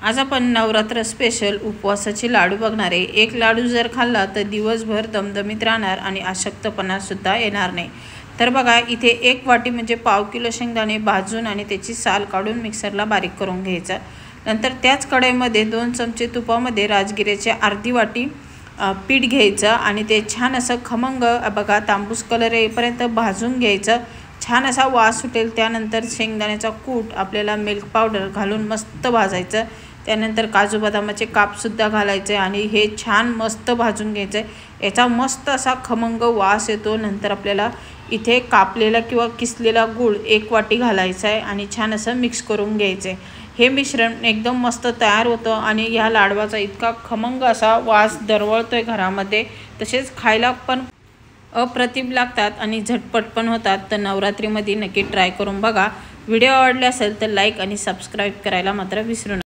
आज आपण नवरात्र स्पेशल उपवासाचे लाडू बघणार आहे। एक लाडू जर खाल्ला तर दिवसभर दमदमीत राहणार आणि अशक्तपणा सुद्धा येणार नाही। तर बघा इथे एक वाटी म्हणजे पाव किलो शेंगदाणे भाजून आणि त्याची साल काढून मिक्सरला बारीक करून घ्यायचा। नंतर त्याच कढईमध्ये 2 चमचे तुपामध्ये राजगिऱ्याची अर्धी वाटी पीठ घ्यायचं आणि ते छान असं खमंग बघा तांबूस कलर येईपर्यंत भाजून घ्यायचं। छान असा वास सुटेल त्यानंतर शेंगदाण्याचा कूट आपल्याला मिल्क पावडर घालून मस्त भाजायचं। त्यानंतर काजू बदामाचे काप सुद्धा घालायचे आणि हे छान मस्त भाजून घ्यायचं। याचा मस्त असा खमंग वास येतो। नंतर आपल्याला इथे कापलेला किंवा किसलेला गूळ 1 वाटी घालायचा आहे आणि छान असं मिक्स करून घ्यायचे। हे मिश्रण एकदम मस्त तयार होतं आणि या लाडवाचा इतका खमंग असा वास दरवळतोय घरामध्ये। तसेच खायला पण अप्रतिम लागतात आणि झटपट पण होतात। तर नवरात्रीमध्ये नक्की ट्राय करून बघा। व्हिडिओ आवडला असेल तर लाईक आणि सबस्क्राईब करायला मात्र विसरू नका।